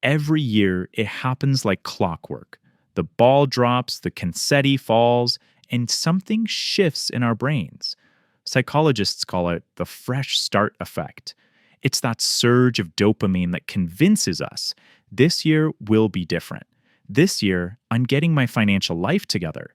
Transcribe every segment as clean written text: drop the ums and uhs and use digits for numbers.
Every year, it happens like clockwork. The ball drops, the confetti falls, and something shifts in our brains. Psychologists call it the fresh start effect. It's that surge of dopamine that convinces us this year will be different. This year, I'm getting my financial life together.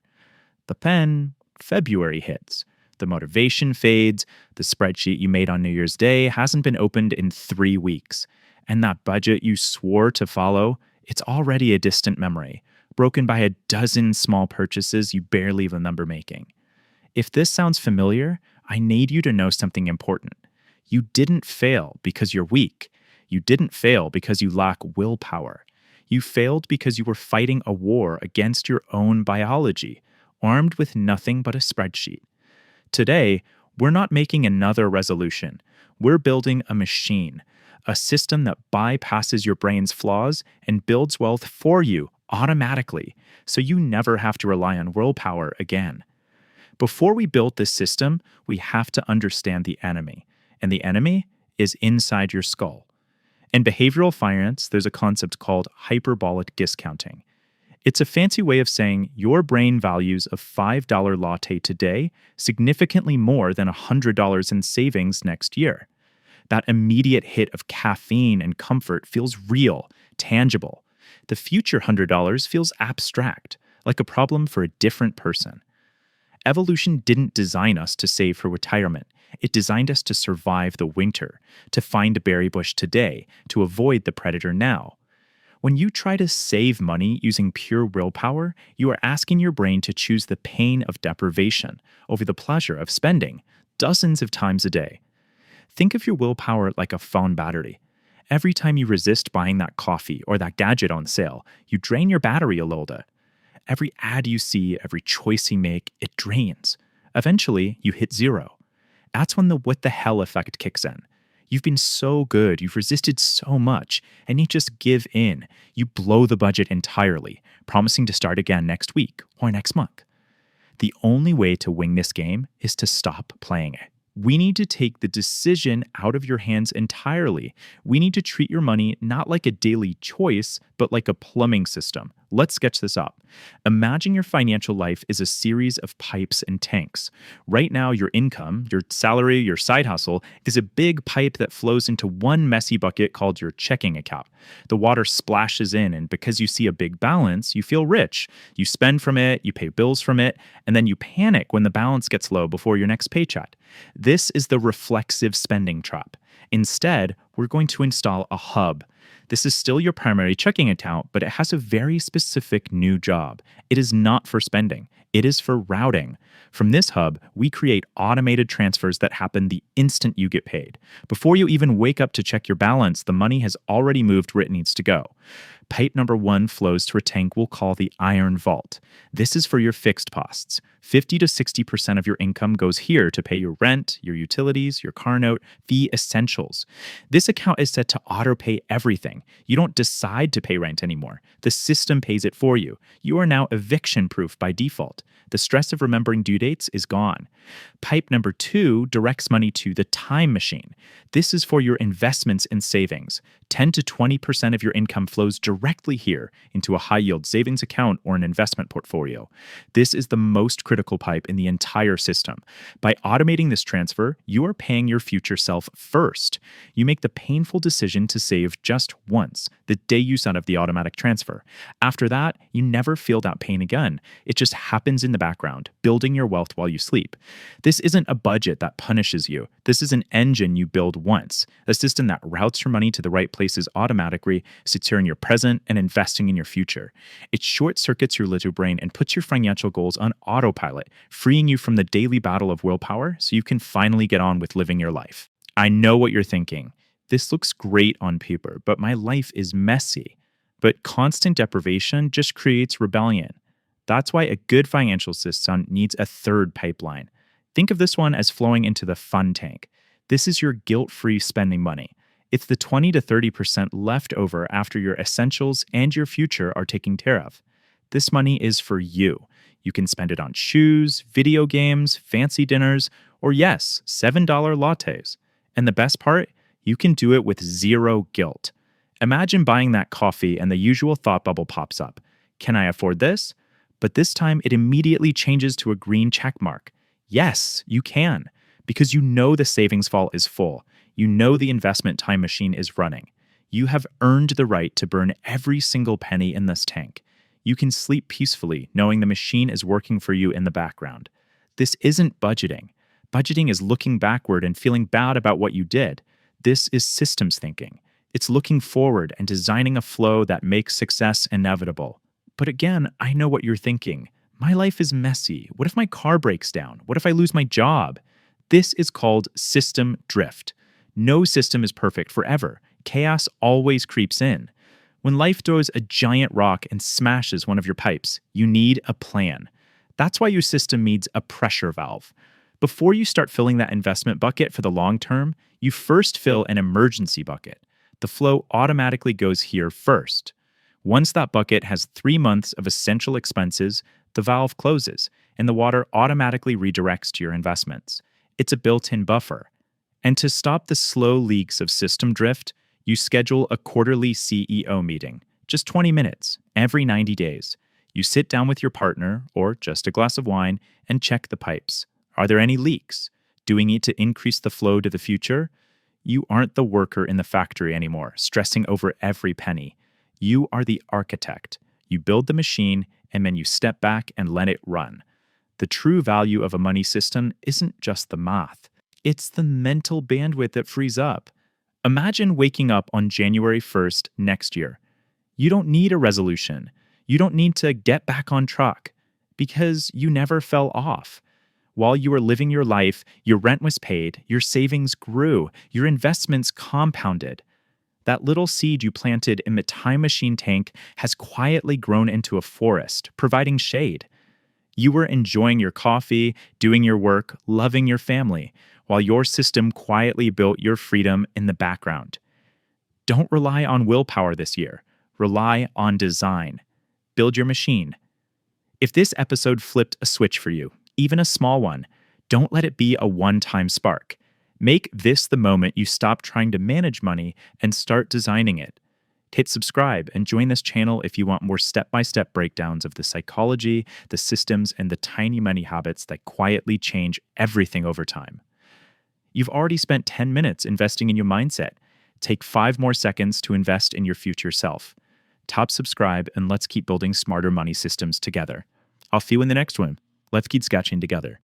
But then, February hits. The motivation fades. The spreadsheet you made on New Year's Day hasn't been opened in 3 weeks. And that budget you swore to follow, it's already a distant memory, broken by a dozen small purchases you barely remember making. If this sounds familiar, I need you to know something important. You didn't fail because you're weak. You didn't fail because you lack willpower. You failed because you were fighting a war against your own biology, armed with nothing but a spreadsheet. Today, we're not making another resolution. We're building a machine, a system that bypasses your brain's flaws and builds wealth for you automatically, so you never have to rely on willpower again. Before we build this system, we have to understand the enemy, and the enemy is inside your skull. In behavioral finance, there's a concept called hyperbolic discounting. It's a fancy way of saying your brain values a $5 latte today significantly more than $100 in savings next year. That immediate hit of caffeine and comfort feels real, tangible. The future $100 feels abstract, like a problem for a different person. Evolution didn't design us to save for retirement. It designed us to survive the winter, to find a berry bush today, to avoid the predator now. When you try to save money using pure willpower, you are asking your brain to choose the pain of deprivation over the pleasure of spending dozens of times a day. Think of your willpower like a phone battery. Every time you resist buying that coffee or that gadget on sale, you drain your battery a little bit. Every ad you see, every choice you make, it drains. Eventually, you hit zero. That's when the what the hell effect kicks in. You've been so good, you've resisted so much, and you just give in. You blow the budget entirely, promising to start again next week or next month. The only way to win this game is to stop playing it. We need to take the decision out of your hands entirely. We need to treat your money not like a daily choice, but like a plumbing system. Let's sketch this up. Imagine your financial life is a series of pipes and tanks. Right now, your income, your salary, your side hustle is a big pipe that flows into one messy bucket called your checking account. The water splashes in, and because you see a big balance, you feel rich. You spend from it, you pay bills from it, and then you panic when the balance gets low before your next paycheck. This is the reflexive spending trap. Instead, we're going to install a hub. This is still your primary checking account, but it has a very specific new job. It is not for spending. It is for routing. From this hub, we create automated transfers that happen the instant you get paid. Before you even wake up to check your balance, the money has already moved where it needs to go. Pipe number 1 flows to a tank we'll call the iron vault. This is for your fixed costs. 50 to 60% of your income goes here to pay your rent, your utilities, your car note, the essentials. This account is set to auto-pay everything. You don't decide to pay rent anymore. The system pays it for you. You are now eviction-proof by default. The stress of remembering due dates is gone. Pipe number 2 directs money to the time machine. This is for your investments and savings. 10 to 20% of your income flows directly here into a high-yield savings account or an investment portfolio. This is the most critical pipe in the entire system. By automating this transfer, you are paying your future self first. You make the painful decision to save just once, the day you set up the automatic transfer. After that, you never feel that pain again. It just happens in the background, building your wealth while you sleep. This isn't a budget that punishes you. This is an engine you build once, a system that routes your money to the right places automatically, securing your present and investing in your future. It short-circuits your little brain and puts your financial goals on autopilot, freeing you from the daily battle of willpower so you can finally get on with living your life. I know what you're thinking. This looks great on paper, but my life is messy. But constant deprivation just creates rebellion. That's why a good financial system needs a third pipeline. Think of this one as flowing into the fun tank. This is your guilt-free spending money. It's the 20 to 30% left over after your essentials and your future are taken care of. This money is for you. You can spend it on shoes, video games, fancy dinners, or yes, $7 lattes. And the best part, you can do it with zero guilt. Imagine buying that coffee and the usual thought bubble pops up. Can I afford this? But this time it immediately changes to a green check mark. Yes, you can, because you know the savings vault is full. You know the investment time machine is running. You have earned the right to burn every single penny in this tank. You can sleep peacefully knowing the machine is working for you in the background. This isn't budgeting. Budgeting is looking backward and feeling bad about what you did. This is systems thinking. It's looking forward and designing a flow that makes success inevitable. But again, I know what you're thinking. My life is messy. What if my car breaks down? What if I lose my job? This is called system drift. No system is perfect forever. Chaos always creeps in. When life throws a giant rock and smashes one of your pipes, you need a plan. That's why your system needs a pressure valve. Before you start filling that investment bucket for the long term, you first fill an emergency bucket. The flow automatically goes here first. Once that bucket has 3 months of essential expenses, the valve closes, and the water automatically redirects to your investments. It's a built-in buffer. And to stop the slow leaks of system drift, you schedule a quarterly CEO meeting, just 20 minutes, every 90 days. You sit down with your partner, or just a glass of wine, and check the pipes. Are there any leaks? Do we need to increase the flow to the future? You aren't the worker in the factory anymore, stressing over every penny. You are the architect. You build the machine, and then you step back and let it run. The true value of a money system isn't just the math. It's the mental bandwidth it frees up. Imagine waking up on January 1st next year. You don't need a resolution. You don't need to get back on track because you never fell off. While you were living your life, your rent was paid, your savings grew, your investments compounded. That little seed you planted in the time machine tank has quietly grown into a forest, providing shade. You were enjoying your coffee, doing your work, loving your family, while your system quietly built your freedom in the background. Don't rely on willpower this year. Rely on design. Build your machine. If this episode flipped a switch for you, even a small one, don't let it be a one-time spark. Make this the moment you stop trying to manage money and start designing it. Hit subscribe and join this channel if you want more step-by-step breakdowns of the psychology, the systems, and the tiny money habits that quietly change everything over time. You've already spent 10 minutes investing in your mindset. Take 5 more seconds to invest in your future self. Tap subscribe and let's keep building smarter money systems together. I'll see you in the next one. Let's keep sketching together.